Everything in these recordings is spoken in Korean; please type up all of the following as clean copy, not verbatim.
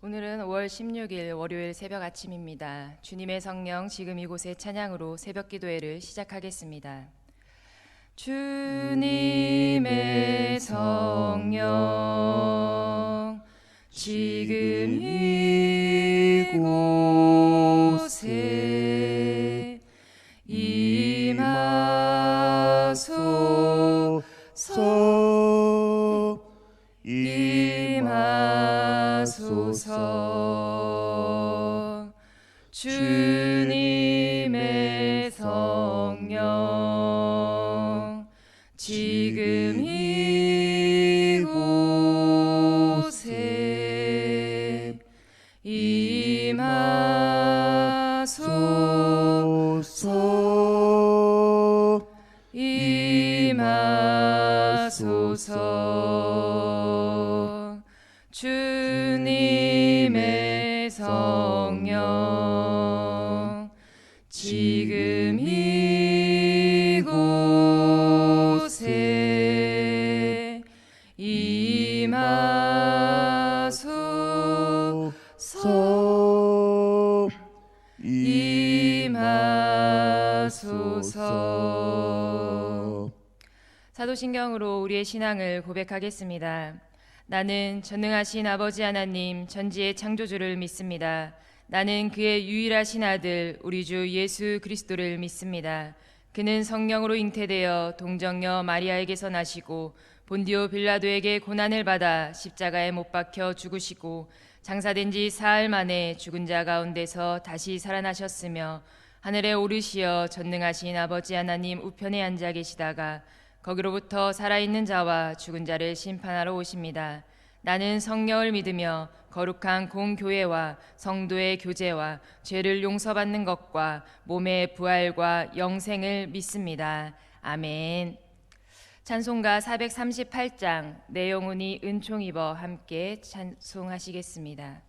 오늘은 5월 16일 월요일 새벽 아침입니다. 주님의 성령 지금 이곳에 찬양으로 새벽 기도회를 시작하겠습니다. 주님의 성령 지금 이곳에 임하소서 임하소서. 주님의 성령 지금 이곳에 임하소서 임하소서. 주님의 성령 지금 이곳에 임하소서 임하소서. 사도신경으로 우리의 신앙을 고백하겠습니다. 나는 전능하신 아버지 하나님 전지의 창조주를 믿습니다. 나는 그의 유일하신 아들 우리 주 예수 그리스도를 믿습니다. 그는 성령으로 잉태되어 동정녀 마리아에게서 나시고 본디오 빌라도에게 고난을 받아 십자가에 못 박혀 죽으시고 장사된 지 사흘 만에 죽은 자 가운데서 다시 살아나셨으며 하늘에 오르시어 전능하신 아버지 하나님 우편에 앉아 계시다가 거기로부터 살아있는 자와 죽은 자를 심판하러 오십니다. 나는 성령을 믿으며 거룩한 공교회와 성도의 교제와 죄를 용서받는 것과 몸의 부활과 영생을 믿습니다. 아멘. 찬송가 438장 내 영혼이 은총 입어 함께 찬송하시겠습니다.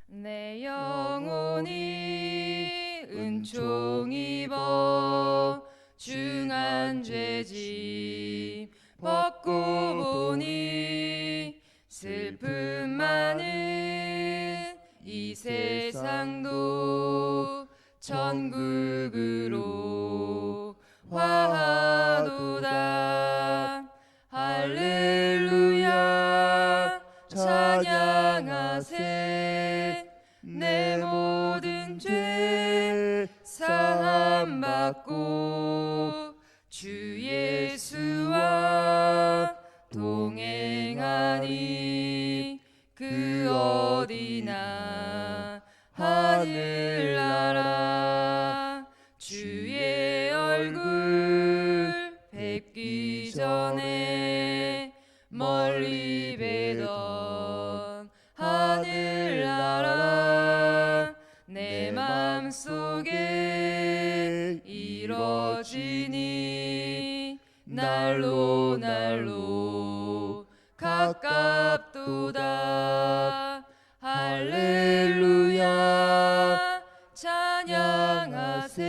내 영혼이 은총 입어 중한 죄짐 벗고 보니 슬픔 많은 이 세상도 천국으로 화하도다. 할렐루야 찬양하세. 내 모든 죄 사함 받고 주 예수와 동행하니 그 어디나 하늘나라. 주의 얼굴 뵙기 전에 멀리 뵈던 하늘나라. 내 맘속에 이뤄지니 날로 날로 가깝도다. 할렐루야 찬양하세.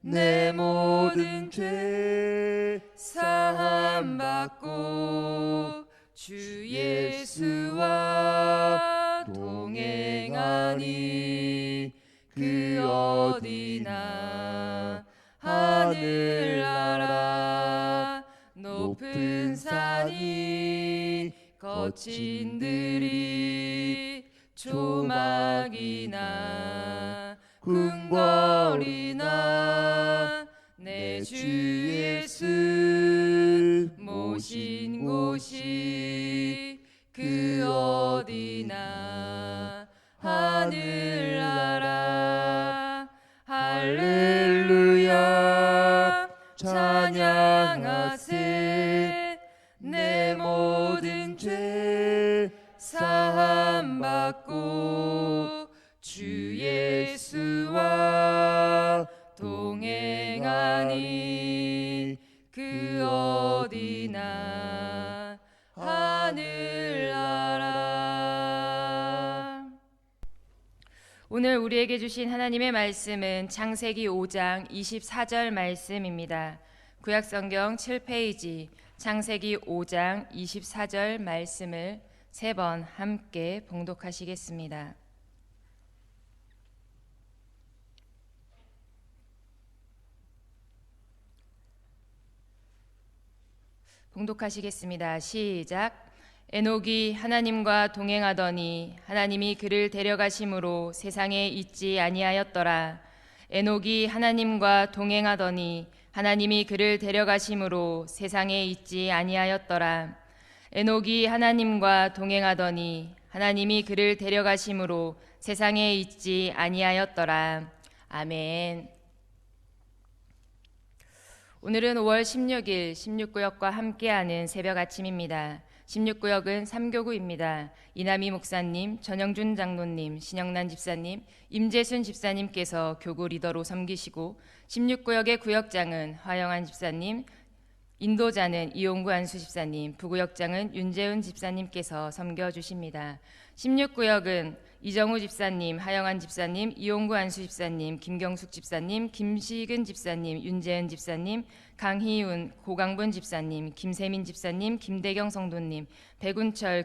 내 모든 죄 사함 받고 주 예수와 동행하니 그 어디나 하늘나라. 높은 산이 거친 들이 조막이나 궁궐이나 내 주 예수 모신 곳이 그 어디나 하늘나라. 할렐루야 찬양하세. 내 모든 죄 사함 받고 주 예수와 동행하니 그 어디나 하늘나라. 오늘 우리에게 주신 하나님의 말씀은 창세기 5장 24절 말씀입니다. 구약성경 7페이지 창세기 5장 24절 말씀을 3번 함께 봉독하시겠습니다. 봉독하시겠습니다. 시작. 에녹이 하나님과 동행하더니 하나님이 그를 데려가심으로 세상에 있지 아니하였더라. 에녹이 하나님과 동행하더니 하나님이 그를 데려가심으로 세상에 있지 아니하였더라. 에녹이 하나님과 동행하더니 하나님이 그를 데려가심으로 세상에 있지 아니하였더라. 아멘. 오늘은 5월 16일 16구역과 함께하는 새벽 아침입니다. 16구역은 3교구입니다. 이남희 목사님, 전영준 장로님, 신영란 집사님, 임재순 집사님께서 교구 리더로 섬기시고 16구역의 구역장은 화영한 집사님, 인도자는 이용구 안수 집사님, 부구역장은 윤재훈 집사님께서 섬겨주십니다. 16구역은 이정우 집사님, 하영한 집사님, 이용구 안수 집사님, 김경숙 집사님, 김시근 집사님, 윤재은 집사님, 강희훈, 고강분 집사님, 김세민 집사님, 김대경 성도님, 백운철,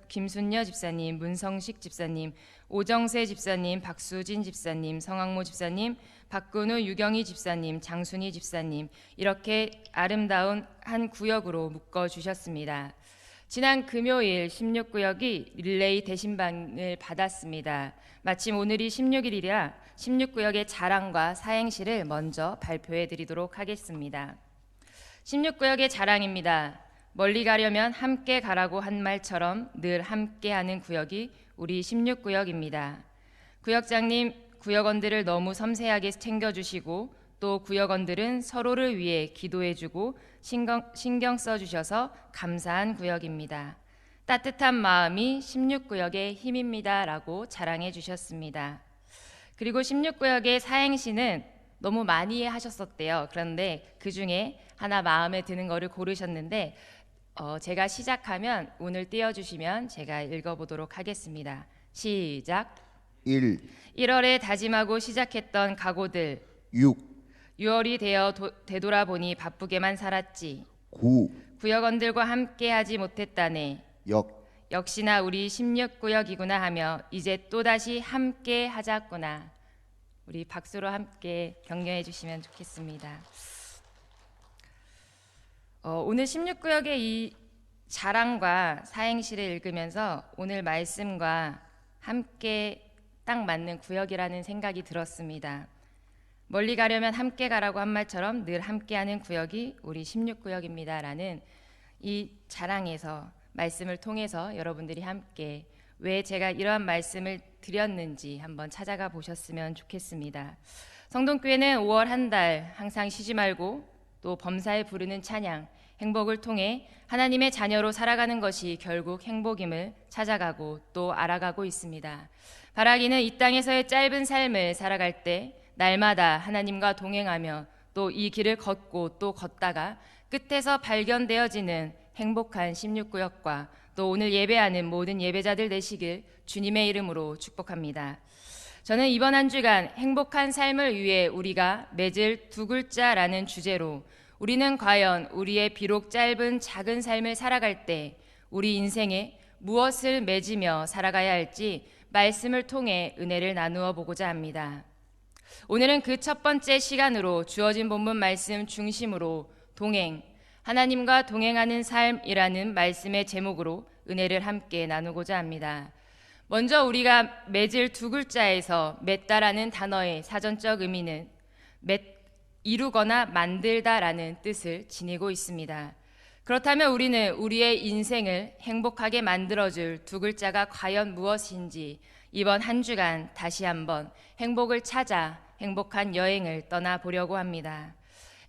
김순녀 집사님, 문성식 집사님, 오정세 집사님, 박수진 집사님, 성학모 집사님, 박근우, 유경희 집사님, 장순희 집사님, 이렇게 아름다운 한 구역으로 묶어주셨습니다. 지난 금요일 16구역이 릴레이 대신방을 받았습니다. 마침 오늘이 16일이라 16구역의 자랑과 사행시를 먼저 발표해 드리도록 하겠습니다. 16구역의 자랑입니다. 멀리 가려면 함께 가라고 한 말처럼 늘 함께하는 구역이 우리 16구역입니다. 구역장님, 구역원들을 너무 섬세하게 챙겨주시고 또 구역원들은 서로를 위해 기도해주고 신경 써주셔서 감사한 구역입니다. 따뜻한 마음이 16구역의 힘입니다 라고 자랑해 주셨습니다. 그리고 16구역의 사행시는 너무 많이 하셨었대요. 그런데 그 중에 하나 마음에 드는 거를 고르셨는데 제가 시작하면 운을 띄워주시면 제가 읽어보도록 하겠습니다. 시작. 1월에 다짐하고 시작했던 각오들. 6월이 되어 되돌아보니 바쁘게만 살았지. 구역원들과 함께하지 못했다네. 역시나 우리 16구역이구나 하며 이제 또다시 함께 하자꾸나. 우리 박수로 함께 격려해 주시면 좋겠습니다. 오늘 16구역의 이 자랑과 사행시를 읽으면서 오늘 말씀과 함께 딱 맞는 구역이라는 생각이 들었습니다. 멀리 가려면 함께 가라고 한 말처럼 늘 함께하는 구역이 우리 16구역입니다 라는 이 자랑에서 말씀을 통해서 여러분들이 함께 왜 제가 이러한 말씀을 드렸는지 한번 찾아가 보셨으면 좋겠습니다. 성동교회는 5월 한 달 항상 쉬지 말고 또 범사에 부르는 찬양, 행복을 통해 하나님의 자녀로 살아가는 것이 결국 행복임을 찾아가고 또 알아가고 있습니다. 바라기는 이 땅에서의 짧은 삶을 살아갈 때 날마다 하나님과 동행하며 또 이 길을 걷고 또 걷다가 끝에서 발견되어지는 행복한 16구역과 또 오늘 예배하는 모든 예배자들 되시길 주님의 이름으로 축복합니다. 저는 이번 한 주간 행복한 삶을 위해 우리가 맺을 두 글자라는 주제로 우리는 과연 우리의 비록 짧은 작은 삶을 살아갈 때 우리 인생에 무엇을 맺으며 살아가야 할지 말씀을 통해 은혜를 나누어 보고자 합니다. 오늘은 그 첫 번째 시간으로 주어진 본문 말씀 중심으로 동행, 하나님과 동행하는 삶이라는 말씀의 제목으로 은혜를 함께 나누고자 합니다. 먼저 우리가 맺을 두 글자에서 맺다라는 단어의 사전적 의미는 이루거나 만들다라는 뜻을 지니고 있습니다. 그렇다면 우리는 우리의 인생을 행복하게 만들어줄 두 글자가 과연 무엇인지 이번 한 주간 다시 한번 행복을 찾아 행복한 여행을 떠나보려고 합니다.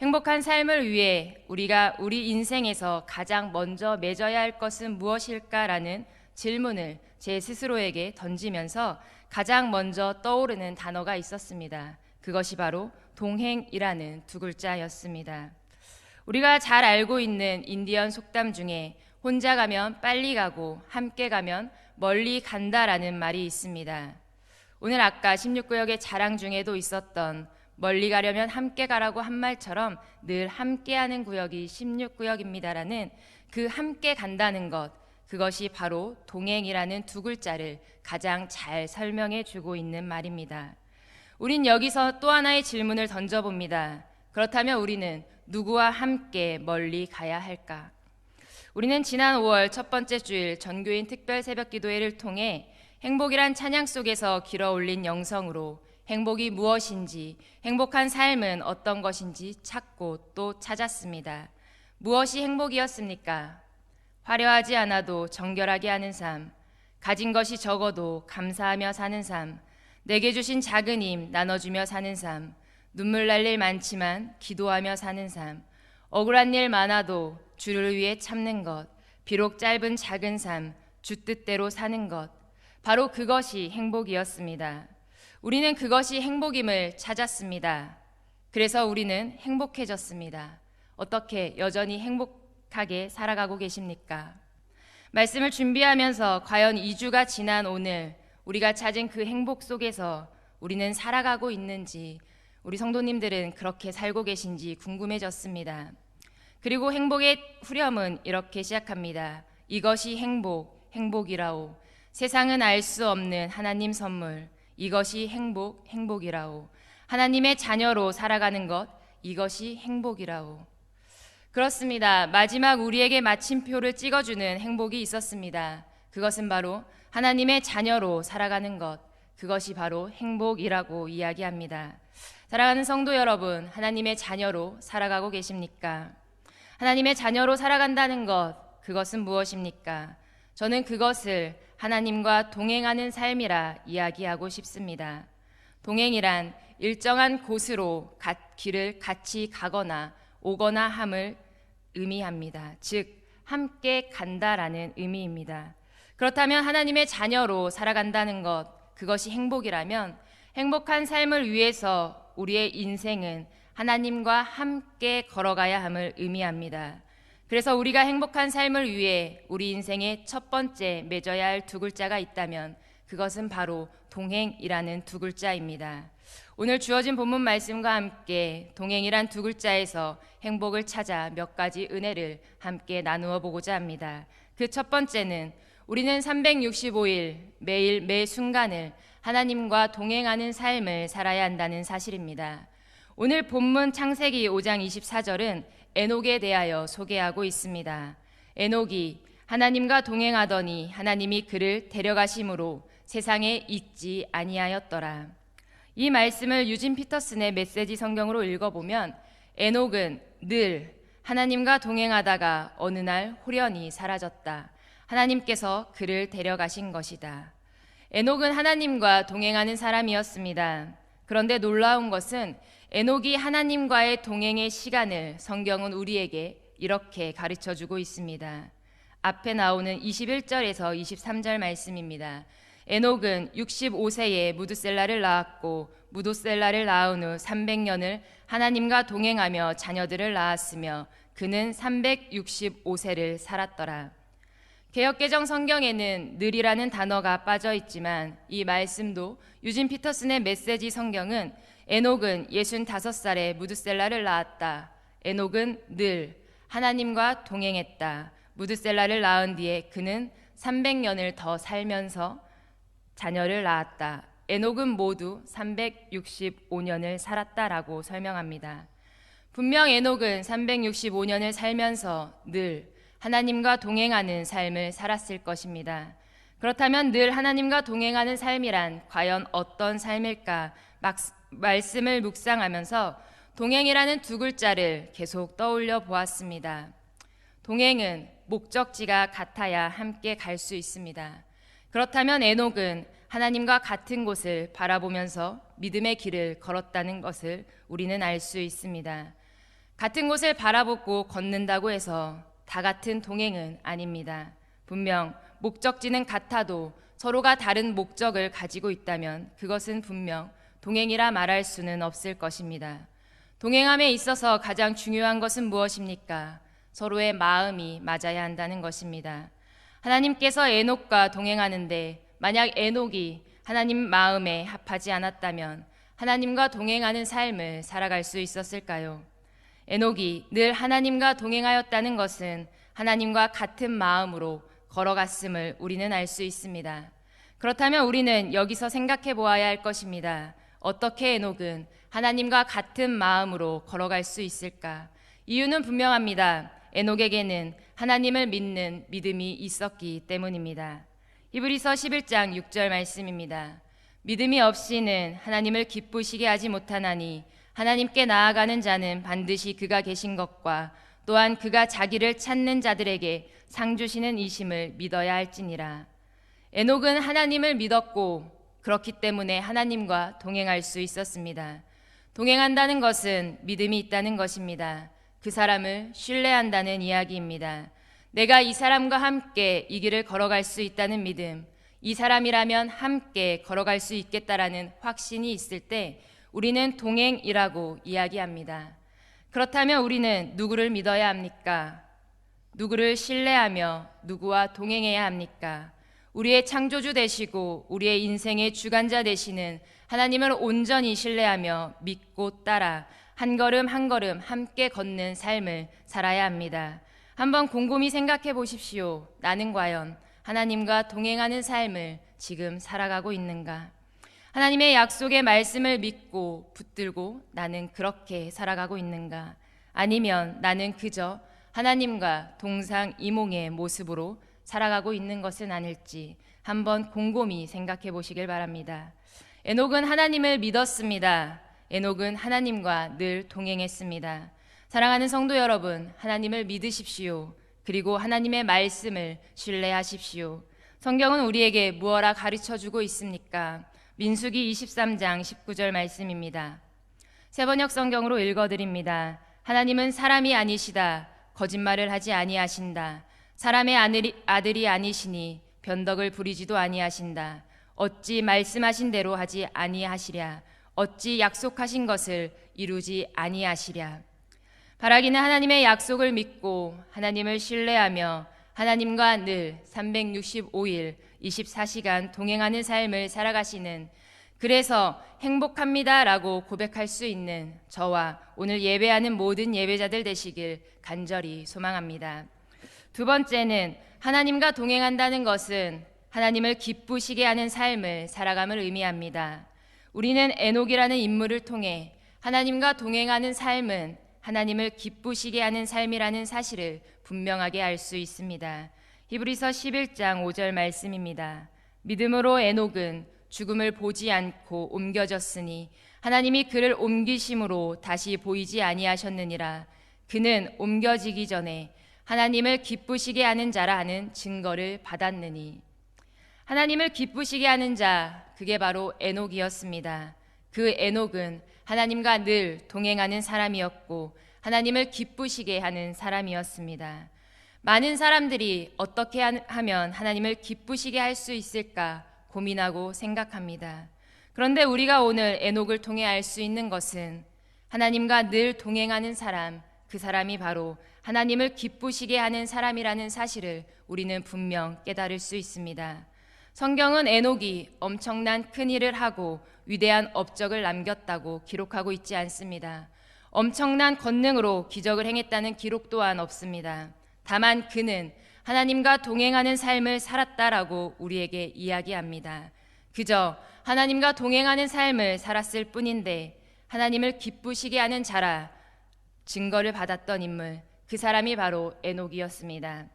행복한 삶을 위해 우리가 우리 인생에서 가장 먼저 맺어야 할 것은 무엇일까라는 질문을 제 스스로에게 던지면서 가장 먼저 떠오르는 단어가 있었습니다. 그것이 바로 동행이라는 두 글자였습니다. 우리가 잘 알고 있는 인디언 속담 중에 혼자 가면 빨리 가고 함께 가면 멀리 간다라는 말이 있습니다. 오늘 아까 16구역의 자랑 중에도 있었던 멀리 가려면 함께 가라고 한 말처럼 늘 함께하는 구역이 16구역입니다라는 그 함께 간다는 것, 그것이 바로 동행이라는 두 글자를 가장 잘 설명해 주고 있는 말입니다. 우린 여기서 또 하나의 질문을 던져봅니다. 그렇다면 우리는 누구와 함께 멀리 가야 할까? 우리는 지난 5월 첫 번째 주일 전교인 특별 새벽 기도회를 통해 행복이란 찬양 속에서 길어 올린 영성으로 행복이 무엇인지, 행복한 삶은 어떤 것인지 찾고 또 찾았습니다. 무엇이 행복이었습니까? 화려하지 않아도 정결하게 하는 삶, 가진 것이 적어도 감사하며 사는 삶, 내게 주신 작은 힘 나눠주며 사는 삶, 눈물 날 일 많지만 기도하며 사는 삶, 억울한 일 많아도 주를 위해 참는 것, 비록 짧은 작은 삶, 주 뜻대로 사는 것, 바로 그것이 행복이었습니다. 우리는 그것이 행복임을 찾았습니다. 그래서 우리는 행복해졌습니다. 어떻게 여전히 행복하게 살아가고 계십니까? 말씀을 준비하면서 과연 2주가 지난 오늘 우리가 찾은 그 행복 속에서 우리는 살아가고 있는지, 우리 성도님들은 그렇게 살고 계신지 궁금해졌습니다. 그리고 행복의 후렴은 이렇게 시작합니다. 이것이 행복, 행복이라오. 세상은 알 수 없는 하나님 선물. 이것이 행복, 행복이라오. 하나님의 자녀로 살아가는 것, 이것이 행복이라오. 그렇습니다. 마지막 우리에게 마침표를 찍어주는 행복이 있었습니다. 그것은 바로 하나님의 자녀로 살아가는 것, 그것이 바로 행복이라고 이야기합니다. 사랑하는 성도 여러분, 하나님의 자녀로 살아가고 계십니까? 하나님의 자녀로 살아간다는 것, 그것은 무엇입니까? 저는 그것을 하나님과 동행하는 삶이라 이야기하고 싶습니다. 동행이란 일정한 곳으로 길을 같이 가거나 오거나 함을 의미합니다. 즉, 함께 간다라는 의미입니다. 그렇다면 하나님의 자녀로 살아간다는 것, 그것이 행복이라면 행복한 삶을 위해서 우리의 인생은 하나님과 함께 걸어가야 함을 의미합니다. 그래서 우리가 행복한 삶을 위해 우리 인생의 첫 번째 맺어야 할 두 글자가 있다면 그것은 바로 동행이라는 두 글자입니다. 오늘 주어진 본문 말씀과 함께 동행이란 두 글자에서 행복을 찾아 몇 가지 은혜를 함께 나누어 보고자 합니다. 그 첫 번째는 우리는 365일 매일 매 순간을 하나님과 동행하는 삶을 살아야 한다는 사실입니다. 오늘 본문 창세기 5장 24절은 에녹에 대하여 소개하고 있습니다. 에녹이 하나님과 동행하더니 하나님이 그를 데려가심으로 세상에 있지 아니하였더라. 이 말씀을 유진 피터슨의 메시지 성경으로 읽어보면 에녹은 늘 하나님과 동행하다가 어느 날 홀연히 사라졌다. 하나님께서 그를 데려가신 것이다. 에녹은 하나님과 동행하는 사람이었습니다. 그런데 놀라운 것은 에녹이 하나님과의 동행의 시간을 성경은 우리에게 이렇게 가르쳐주고 있습니다. 앞에 나오는 21절에서 23절 말씀입니다. 에녹은 65세에 무두셀라를 낳았고 무두셀라를 낳은 후 300년을 하나님과 동행하며 자녀들을 낳았으며 그는 365세를 살았더라. 개역개정 성경에는 늘이라는 단어가 빠져 있지만 이 말씀도 유진 피터슨의 메시지 성경은 에녹은 65살에 무두셀라를 낳았다. 에녹은 늘 하나님과 동행했다. 무두셀라를 낳은 뒤에 그는 300년을 더 살면서 자녀를 낳았다. 에녹은 모두 365년을 살았다라고 설명합니다. 분명 에녹은 365년을 살면서 늘 하나님과 동행하는 삶을 살았을 것입니다. 그렇다면 늘 하나님과 동행하는 삶이란 과연 어떤 삶일까? 말씀을 묵상하면서 동행이라는 두 글자를 계속 떠올려 보았습니다. 동행은 목적지가 같아야 함께 갈 수 있습니다. 그렇다면 에녹은 하나님과 같은 곳을 바라보면서 믿음의 길을 걸었다는 것을 우리는 알 수 있습니다. 같은 곳을 바라보고 걷는다고 해서 다 같은 동행은 아닙니다. 분명 목적지는 같아도 서로가 다른 목적을 가지고 있다면 그것은 분명 동행이라 말할 수는 없을 것입니다. 동행함에 있어서 가장 중요한 것은 무엇입니까? 서로의 마음이 맞아야 한다는 것입니다. 하나님께서 에녹과 동행하는데 만약 에녹이 하나님 마음에 합하지 않았다면 하나님과 동행하는 삶을 살아갈 수 있었을까요? 에녹이 늘 하나님과 동행하였다는 것은 하나님과 같은 마음으로 걸어갔음을 우리는 알 수 있습니다. 그렇다면 우리는 여기서 생각해 보아야 할 것입니다. 어떻게 에녹은 하나님과 같은 마음으로 걸어갈 수 있을까? 이유는 분명합니다. 에녹에게는 하나님을 믿는 믿음이 있었기 때문입니다. 히브리서 11장 6절 말씀입니다. 믿음이 없이는 하나님을 기쁘시게 하지 못하나니 하나님께 나아가는 자는 반드시 그가 계신 것과 또한 그가 자기를 찾는 자들에게 상 주시는 이심을 믿어야 할지니라. 에녹은 하나님을 믿었고 그렇기 때문에 하나님과 동행할 수 있었습니다. 동행한다는 것은 믿음이 있다는 것입니다. 그 사람을 신뢰한다는 이야기입니다. 내가 이 사람과 함께 이 길을 걸어갈 수 있다는 믿음, 이 사람이라면 함께 걸어갈 수 있겠다라는 확신이 있을 때 우리는 동행이라고 이야기합니다. 그렇다면 우리는 누구를 믿어야 합니까? 누구를 신뢰하며 누구와 동행해야 합니까? 우리의 창조주 되시고 우리의 인생의 주관자 되시는 하나님을 온전히 신뢰하며 믿고 따라 한 걸음 한 걸음 함께 걷는 삶을 살아야 합니다. 한번 곰곰이 생각해 보십시오. 나는 과연 하나님과 동행하는 삶을 지금 살아가고 있는가? 하나님의 약속의 말씀을 믿고 붙들고 나는 그렇게 살아가고 있는가? 아니면 나는 그저 하나님과 동상이몽의 모습으로 살아가고 있는 것은 아닐지 한번 곰곰이 생각해 보시길 바랍니다. 에녹은 하나님을 믿었습니다. 에녹은 하나님과 늘 동행했습니다. 사랑하는 성도 여러분, 하나님을 믿으십시오. 그리고 하나님의 말씀을 신뢰하십시오. 성경은 우리에게 무엇라 가르쳐주고 있습니까? 민수기 23장 19절 말씀입니다. 새번역 성경으로 읽어드립니다. 하나님은 사람이 아니시다. 거짓말을 하지 아니하신다. 사람의 아들이 아니시니 변덕을 부리지도 아니하신다. 어찌 말씀하신 대로 하지 아니하시랴. 어찌 약속하신 것을 이루지 아니하시랴. 바라기는 하나님의 약속을 믿고 하나님을 신뢰하며 하나님과 늘 365일 24시간 동행하는 삶을 살아가시는, 그래서 행복합니다라고 고백할 수 있는 저와 오늘 예배하는 모든 예배자들 되시길 간절히 소망합니다. 두 번째는 하나님과 동행한다는 것은 하나님을 기쁘시게 하는 삶을 살아감을 의미합니다. 우리는 에녹이라는 인물을 통해 하나님과 동행하는 삶은 하나님을 기쁘시게 하는 삶이라는 사실을 분명하게 알 수 있습니다. 히브리서 11장 5절 말씀입니다. 믿음으로 에녹은 죽음을 보지 않고 옮겨졌으니 하나님이 그를 옮기심으로 다시 보이지 아니하셨느니라. 그는 옮겨지기 전에 하나님을 기쁘시게 하는 자라 하는 증거를 받았느니. 하나님을 기쁘시게 하는 자, 그게 바로 에녹이었습니다. 그 에녹은 하나님과 늘 동행하는 사람이었고 하나님을 기쁘시게 하는 사람이었습니다. 많은 사람들이 어떻게 하면 하나님을 기쁘시게 할 수 있을까 고민하고 생각합니다. 그런데 우리가 오늘 에녹을 통해 알 수 있는 것은 하나님과 늘 동행하는 사람, 그 사람이 바로 하나님을 기쁘시게 하는 사람이라는 사실을 우리는 분명 깨달을 수 있습니다. 성경은 에녹이 엄청난 큰 일을 하고 위대한 업적을 남겼다고 기록하고 있지 않습니다. 엄청난 권능으로 기적을 행했다는 기록 또한 없습니다. 다만 그는 하나님과 동행하는 삶을 살았다라고 우리에게 이야기합니다. 그저 하나님과 동행하는 삶을 살았을 뿐인데 하나님을 기쁘시게 하는 자라 증거를 받았던 인물, 그 사람이 바로 에녹이었습니다.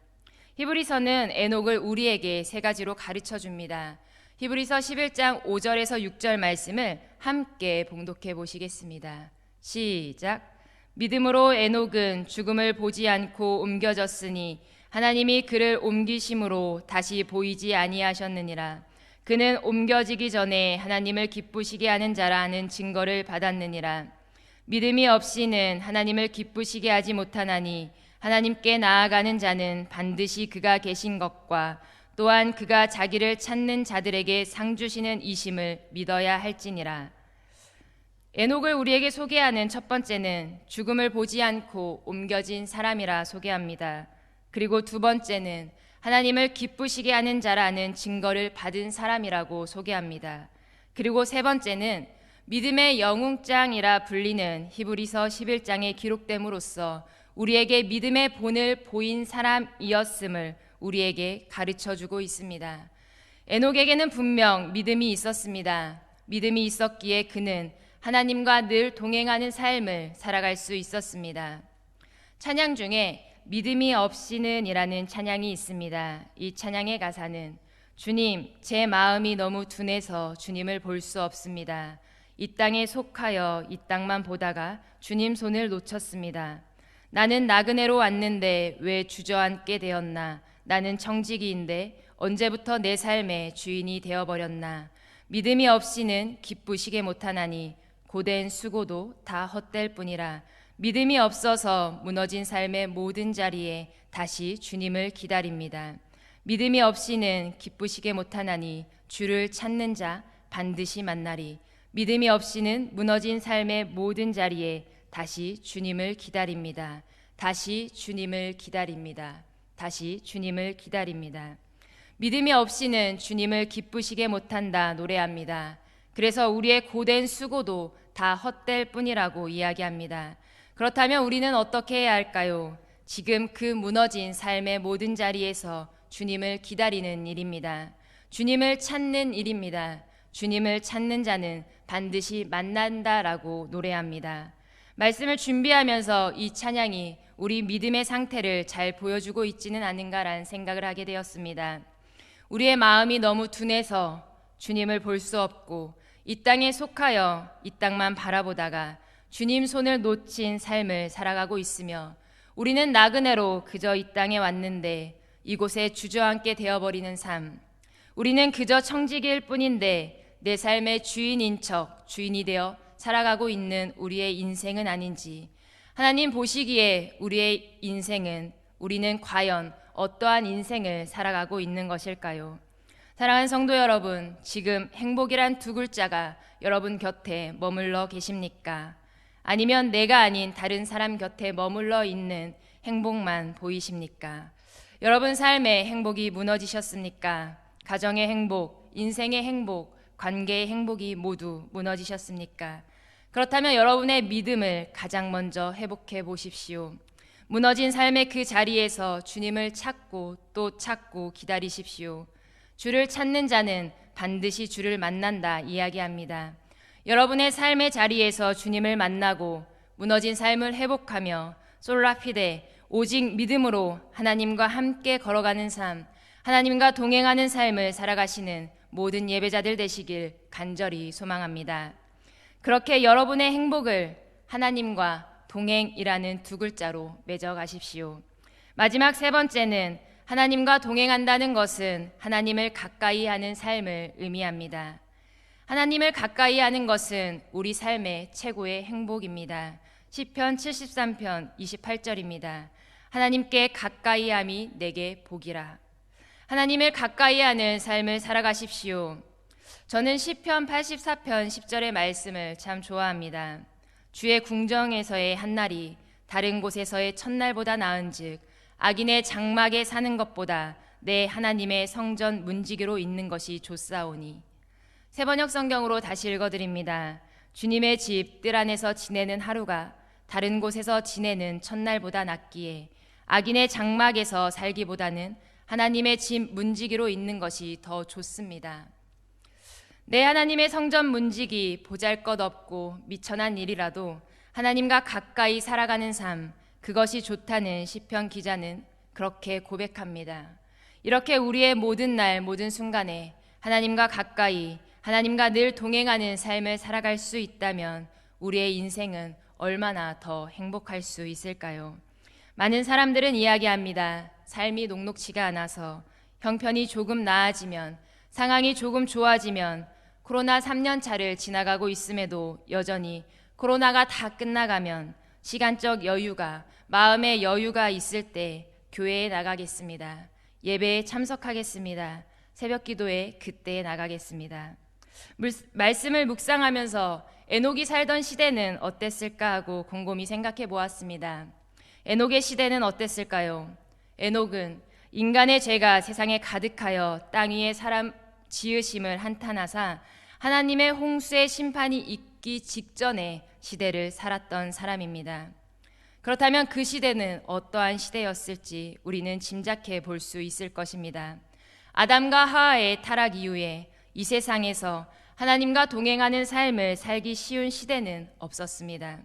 히브리서는 에녹을 우리에게 세 가지로 가르쳐 줍니다. 히브리서 11장 5절에서 6절 말씀을 함께 봉독해 보시겠습니다. 시작. 믿음으로 에녹은 죽음을 보지 않고 옮겨졌으니 하나님이 그를 옮기심으로 다시 보이지 아니하셨느니라. 그는 옮겨지기 전에 하나님을 기쁘시게 하는 자라 하는 증거를 받았느니라. 믿음이 없이는 하나님을 기쁘시게 하지 못하나니 하나님께 나아가는 자는 반드시 그가 계신 것과 또한 그가 자기를 찾는 자들에게 상 주시는 이심을 믿어야 할지니라. 에녹을 우리에게 소개하는 첫 번째는 죽음을 보지 않고 옮겨진 사람이라 소개합니다. 그리고 두 번째는 하나님을 기쁘시게 하는 자라는 증거를 받은 사람이라고 소개합니다. 그리고 세 번째는 믿음의 영웅장이라 불리는 히브리서 11장에 기록됨으로써 우리에게 믿음의 본을 보인 사람이었음을 우리에게 가르쳐주고 있습니다. 에녹에게는 분명 믿음이 있었습니다. 믿음이 있었기에 그는 하나님과 늘 동행하는 삶을 살아갈 수 있었습니다. 찬양 중에 믿음이 없이는 이라는 찬양이 있습니다. 이 찬양의 가사는 주님, 제 마음이 너무 둔해서 주님을 볼 수 없습니다. 이 땅에 속하여 이 땅만 보다가 주님 손을 놓쳤습니다. 나는 나그네로 왔는데 왜 주저앉게 되었나? 나는 청지기인데 언제부터 내 삶의 주인이 되어버렸나? 믿음이 없이는 기쁘시게 못하나니 고된 수고도 다 헛될 뿐이라. 믿음이 없어서 무너진 삶의 모든 자리에 다시 주님을 기다립니다. 믿음이 없이는 기쁘시게 못하나니 주를 찾는 자 반드시 만나리. 믿음이 없이는 무너진 삶의 모든 자리에 다시 주님을 기다립니다. 다시 주님을 기다립니다. 다시 주님을 기다립니다. 믿음이 없이는 주님을 기쁘시게 못한다 노래합니다. 그래서 우리의 고된 수고도 다 헛될 뿐이라고 이야기합니다. 그렇다면 우리는 어떻게 해야 할까요? 지금 그 무너진 삶의 모든 자리에서 주님을 기다리는 일입니다. 주님을 찾는 일입니다. 주님을 찾는 자는 반드시 만난다라고 노래합니다. 말씀을 준비하면서 이 찬양이 우리 믿음의 상태를 잘 보여주고 있지는 않은가라는 생각을 하게 되었습니다. 우리의 마음이 너무 둔해서 주님을 볼 수 없고 이 땅에 속하여 이 땅만 바라보다가 주님 손을 놓친 삶을 살아가고 있으며 우리는 나그네로 그저 이 땅에 왔는데 이곳에 주저앉게 되어버리는 삶, 우리는 그저 청지기일 뿐인데 내 삶의 주인인 척 주인이 되어 살아가고 있는 우리의 인생은 아닌지, 하나님 보시기에 우리의 인생은, 우리는 과연 어떠한 인생을 살아가고 있는 것일까요? 사랑하는 성도 여러분, 지금 행복이란 두 글자가 여러분 곁에 머물러 계십니까? 아니면 내가 아닌 다른 사람 곁에 머물러 있는 행복만 보이십니까? 여러분 삶의 행복이 무너지셨습니까? 가정의 행복, 인생의 행복, 관계의 행복이 모두 무너지셨습니까? 그렇다면 여러분의 믿음을 가장 먼저 회복해 보십시오. 무너진 삶의 그 자리에서 주님을 찾고 또 찾고 기다리십시오. 주를 찾는 자는 반드시 주를 만난다 이야기합니다. 여러분의 삶의 자리에서 주님을 만나고 무너진 삶을 회복하며 솔라피데 오직 믿음으로 하나님과 함께 걸어가는 삶, 하나님과 동행하는 삶을 살아가시는 모든 예배자들 되시길 간절히 소망합니다. 그렇게 여러분의 행복을 하나님과 동행이라는 두 글자로 맺어 가십시오. 마지막 세 번째는 하나님과 동행한다는 것은 하나님을 가까이 하는 삶을 의미합니다. 하나님을 가까이 하는 것은 우리 삶의 최고의 행복입니다. 시편 73편 28절입니다. 하나님께 가까이 함이 내게 복이라. 하나님을 가까이 하는 삶을 살아가십시오. 저는 시편 84편 10절의 말씀을 참 좋아합니다. 주의 궁정에서의 한날이 다른 곳에서의 첫날보다 나은즉 악인의 장막에 사는 것보다 내 하나님의 성전 문지기로 있는 것이 좋사오니. 새번역 성경으로 다시 읽어드립니다. 주님의 집 뜰 안에서 지내는 하루가 다른 곳에서 지내는 첫날보다 낫기에 악인의 장막에서 살기보다는 하나님의 집 문지기로 있는 것이 더 좋습니다. 내 하나님의 성전 문지기 보잘것없고 미천한 일이라도 하나님과 가까이 살아가는 삶, 그것이 좋다는 시편 기자는 그렇게 고백합니다. 이렇게 우리의 모든 날 모든 순간에 하나님과 가까이, 하나님과 늘 동행하는 삶을 살아갈 수 있다면 우리의 인생은 얼마나 더 행복할 수 있을까요? 많은 사람들은 이야기합니다. 삶이 녹록지가 않아서, 형편이 조금 나아지면, 상황이 조금 좋아지면, 코로나 3년 차를 지나가고 있음에도 여전히 코로나가 다 끝나가면 시간적 여유가, 마음의 여유가 있을 때 교회에 나가겠습니다. 예배에 참석하겠습니다. 새벽 기도에 그때 나가겠습니다. 말씀을 묵상하면서 에녹이 살던 시대는 어땠을까 하고 곰곰이 생각해 보았습니다. 에녹의 시대는 어땠을까요? 에녹은 인간의 죄가 세상에 가득하여 땅 위에 사람 지으심을 한탄하사 하나님의 홍수의 심판이 있기 직전의 시대를 살았던 사람입니다. 그렇다면 그 시대는 어떠한 시대였을지 우리는 짐작해 볼 수 있을 것입니다. 아담과 하와의 타락 이후에 이 세상에서 하나님과 동행하는 삶을 살기 쉬운 시대는 없었습니다.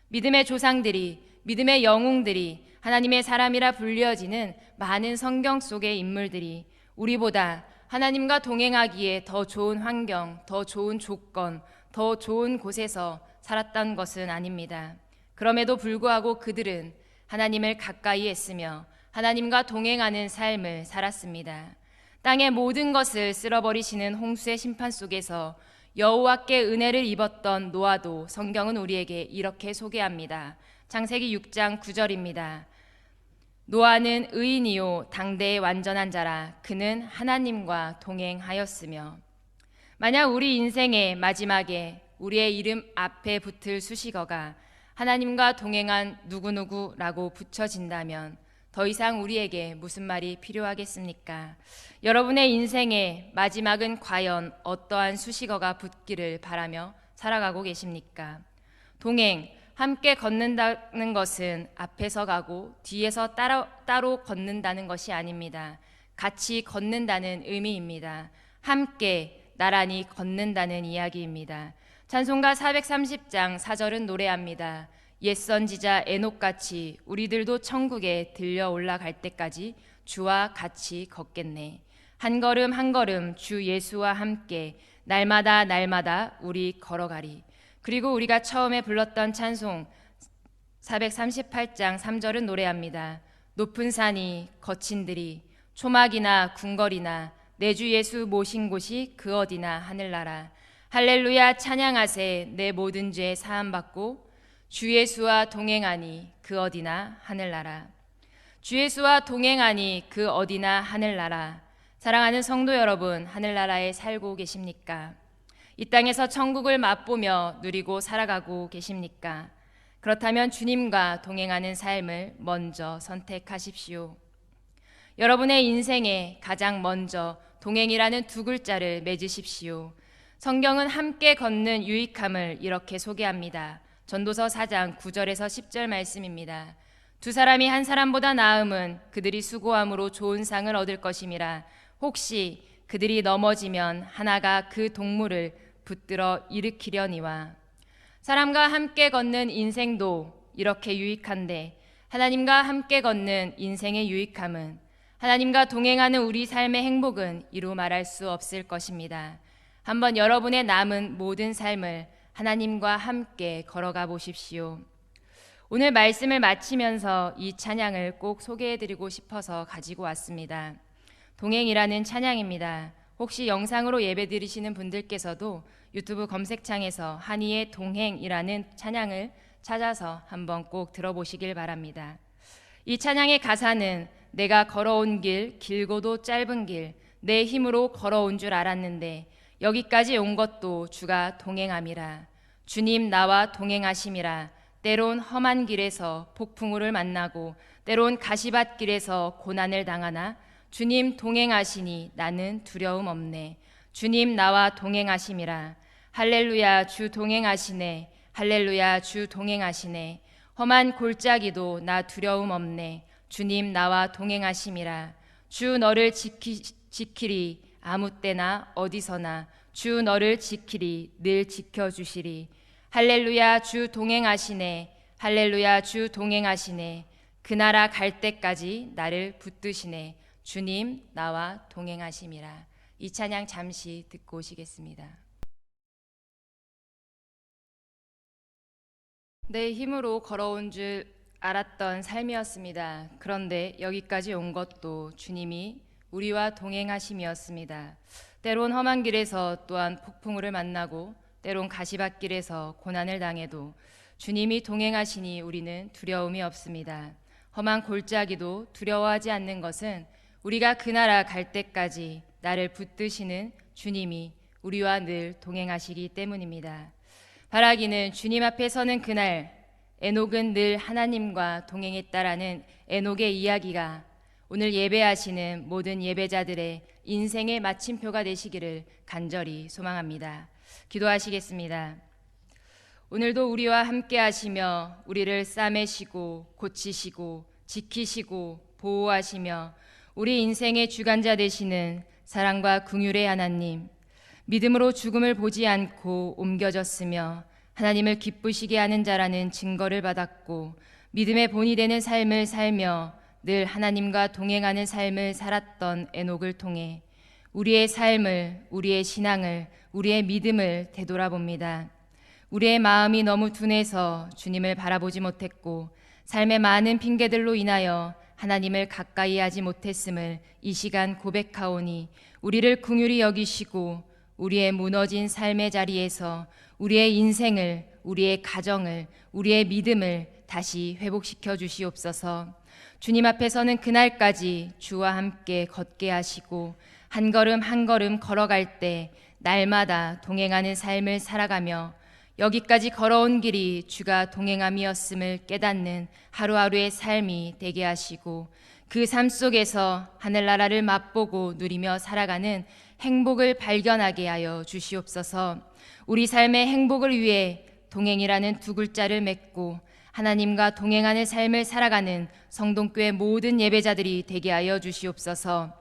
믿음의 조상들이, 믿음의 영웅들이, 하나님의 사람이라 불려지는 많은 성경 속의 인물들이 우리보다 하나님과 동행하기에 더 좋은 환경, 더 좋은 조건, 더 좋은 곳에서 살았던 것은 아닙니다. 그럼에도 불구하고 그들은 하나님을 가까이 했으며 하나님과 동행하는 삶을 살았습니다. 땅의 모든 것을 쓸어버리시는 홍수의 심판 속에서 여호와께 은혜를 입었던 노아도 성경은 우리에게 이렇게 소개합니다. 창세기 6장 9절입니다. 노아는 의인이요 당대의 완전한 자라. 그는 하나님과 동행하였으며. 만약 우리 인생의 마지막에 우리의 이름 앞에 붙을 수식어가 하나님과 동행한 누구누구라고 붙여진다면 더 이상 우리에게 무슨 말이 필요하겠습니까? 여러분의 인생의 마지막은 과연 어떠한 수식어가 붙기를 바라며 살아가고 계십니까? 동행, 함께 걷는다는 것은 앞에서 가고 뒤에서 따로 걷는다는 것이 아닙니다. 같이 걷는다는 의미입니다. 함께 나란히 걷는다는 이야기입니다. 찬송가 430장 4절은 노래합니다. 옛 선지자 에녹같이 우리들도 천국에 들려 올라갈 때까지 주와 같이 걷겠네. 한 걸음 한 걸음 주 예수와 함께 날마다 날마다 우리 걸어가리. 그리고 우리가 처음에 불렀던 찬송 438장 3절은 노래합니다. 높은 산이 거친 들이 초막이나 궁궐이나 내 주 예수 모신 곳이 그 어디나 하늘나라. 할렐루야 찬양하세. 내 모든 죄 사함받고 주 예수와 동행하니 그 어디나 하늘나라. 주 예수와 동행하니 그 어디나 하늘나라. 사랑하는 성도 여러분, 하늘나라에 살고 계십니까? 이 땅에서 천국을 맛보며 누리고 살아가고 계십니까? 그렇다면 주님과 동행하는 삶을 먼저 선택하십시오. 여러분의 인생에 가장 먼저 동행이라는 두 글자를 맺으십시오. 성경은 함께 걷는 유익함을 이렇게 소개합니다. 전도서 4장 9절에서 10절 말씀입니다. 두 사람이 한 사람보다 나음은 그들이 수고함으로 좋은 상을 얻을 것임이라. 혹시 그들이 넘어지면 하나가 그 동물을 붙들어 일으키려니와. 사람과 함께 걷는 인생도 이렇게 유익한데 하나님과 함께 걷는 인생의 유익함은, 하나님과 동행하는 우리 삶의 행복은 이루 말할 수 없을 것입니다. 한번 여러분의 남은 모든 삶을 하나님과 함께 걸어가 보십시오. 오늘 말씀을 마치면서 이 찬양을 꼭 소개해드리고 싶어서 가지고 왔습니다. 동행이라는 찬양입니다. 혹시 영상으로 예배드리시는 분들께서도 유튜브 검색창에서 한이의 동행이라는 찬양을 찾아서 한번 꼭 들어보시길 바랍니다. 이 찬양의 가사는 내가 걸어온 길, 길고도 짧은 길, 내 힘으로 걸어온 줄 알았는데 여기까지 온 것도 주가 동행함이라. 주님 나와 동행하심이라. 때론 험한 길에서 폭풍우를 만나고 때론 가시밭길에서 고난을 당하나 주님 동행하시니 나는 두려움 없네. 주님 나와 동행하심이라. 할렐루야 주 동행하시네. 할렐루야 주 동행하시네. 험한 골짜기도 나 두려움 없네. 주님 나와 동행하심이라. 주 너를 지키리 아무 때나 어디서나. 주 너를 지키리 늘 지켜주시리. 할렐루야 주 동행하시네. 할렐루야 주 동행하시네. 그 나라 갈 때까지 나를 붙드시네. 주님 나와 동행하심이라. 이 찬양 잠시 듣고 오시겠습니다. 내 힘으로 걸어온 줄 알았던 삶이었습니다. 그런데 여기까지 온 것도 주님이 우리와 동행하심이었습니다. 때론 험한 길에서 또한 폭풍우를 만나고 때론 가시밭길에서 고난을 당해도 주님이 동행하시니 우리는 두려움이 없습니다. 험한 골짜기도 두려워하지 않는 것은 우리가 그 나라 갈 때까지 나를 붙드시는 주님이 우리와 늘 동행하시기 때문입니다. 바라기는 주님 앞에 서는 그날 에녹은 늘 하나님과 동행했다라는 에녹의 이야기가 오늘 예배하시는 모든 예배자들의 인생의 마침표가 되시기를 간절히 소망합니다. 기도하시겠습니다. 오늘도 우리와 함께 하시며 우리를 싸매시고 고치시고 지키시고 보호하시며 우리 인생의 주관자 되시는 사랑과 긍휼의 하나님, 믿음으로 죽음을 보지 않고 옮겨졌으며 하나님을 기쁘시게 하는 자라는 증거를 받았고 믿음의 본이 되는 삶을 살며 늘 하나님과 동행하는 삶을 살았던 에녹을 통해 우리의 삶을, 우리의 신앙을, 우리의 믿음을 되돌아봅니다. 우리의 마음이 너무 둔해서 주님을 바라보지 못했고 삶의 많은 핑계들로 인하여 하나님을 가까이 하지 못했음을 이 시간 고백하오니 우리를 긍휼히 여기시고 우리의 무너진 삶의 자리에서 우리의 인생을, 우리의 가정을, 우리의 믿음을 다시 회복시켜 주시옵소서. 주님 앞에 서는 그날까지 주와 함께 걷게 하시고 한 걸음 한 걸음 걸어갈 때 날마다 동행하는 삶을 살아가며 여기까지 걸어온 길이 주가 동행함이었음을 깨닫는 하루하루의 삶이 되게 하시고 그 삶 속에서 하늘나라를 맛보고 누리며 살아가는 행복을 발견하게 하여 주시옵소서. 우리 삶의 행복을 위해 동행이라는 두 글자를 맺고 하나님과 동행하는 삶을 살아가는 성동교회 모든 예배자들이 되게 하여 주시옵소서.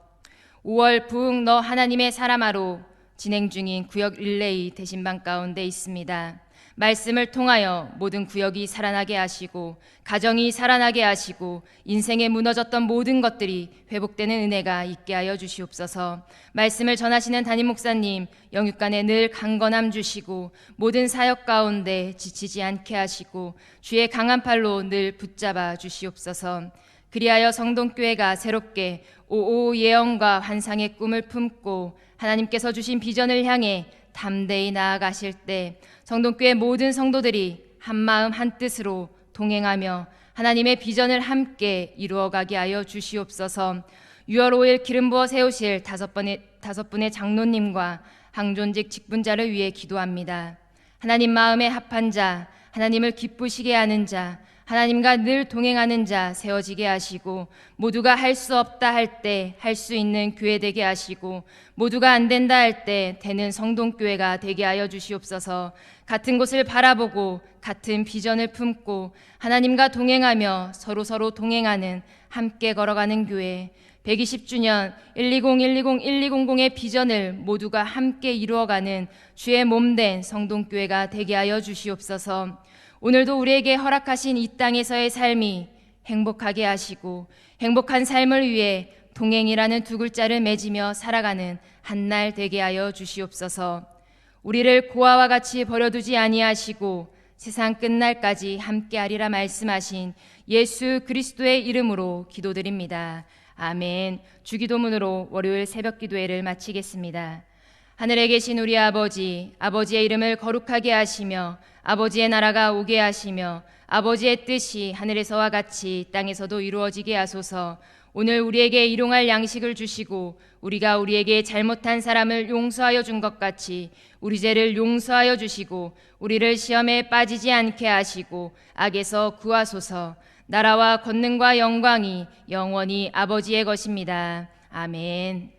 5월 부흥 너 하나님의 사람아로 진행 중인 구역 릴레이 대신방 가운데 있습니다. 말씀을 통하여 모든 구역이 살아나게 하시고 가정이 살아나게 하시고 인생에 무너졌던 모든 것들이 회복되는 은혜가 있게 하여 주시옵소서. 말씀을 전하시는 담임 목사님 영육간에 늘 강건함 주시고 모든 사역 가운데 지치지 않게 하시고 주의 강한 팔로 늘 붙잡아 주시옵소서. 그리하여 성동교회가 새롭게 오오 예언과 환상의 꿈을 품고 하나님께서 주신 비전을 향해 담대히 나아가실 때 성동교회 모든 성도들이 한마음 한뜻으로 동행하며 하나님의 비전을 함께 이루어가게 하여 주시옵소서. 6월 5일 기름 부어 세우실 다섯 분의 장로님과 항존직 직분자를 위해 기도합니다. 하나님 마음에 합한 자, 하나님을 기쁘시게 하는 자, 하나님과 늘 동행하는 자 세워지게 하시고 모두가 할 수 없다 할 때 할 수 있는 교회 되게 하시고 모두가 안 된다 할 때 되는 성동교회가 되게 하여 주시옵소서. 같은 곳을 바라보고 같은 비전을 품고 하나님과 동행하며 서로 동행하는 함께 걸어가는 교회 120주년 120-120-1200의 비전을 모두가 함께 이루어가는 주의 몸된 성동교회가 되게 하여 주시옵소서. 오늘도 우리에게 허락하신 이 땅에서의 삶이 행복하게 하시고 행복한 삶을 위해 동행이라는 두 글자를 맺으며 살아가는 한날 되게 하여 주시옵소서. 우리를 고아와 같이 버려두지 아니하시고 세상 끝날까지 함께하리라 말씀하신 예수 그리스도의 이름으로 기도드립니다. 아멘. 주기도문으로 월요일 새벽 기도회를 마치겠습니다. 하늘에 계신 우리 아버지, 아버지의 이름을 거룩하게 하시며 아버지의 나라가 오게 하시며 아버지의 뜻이 하늘에서와 같이 땅에서도 이루어지게 하소서. 오늘 우리에게 일용할 양식을 주시고 우리가 우리에게 잘못한 사람을 용서하여 준 것 같이 우리 죄를 용서하여 주시고 우리를 시험에 빠지지 않게 하시고 악에서 구하소서. 나라와 권능과 영광이 영원히 아버지의 것입니다. 아멘.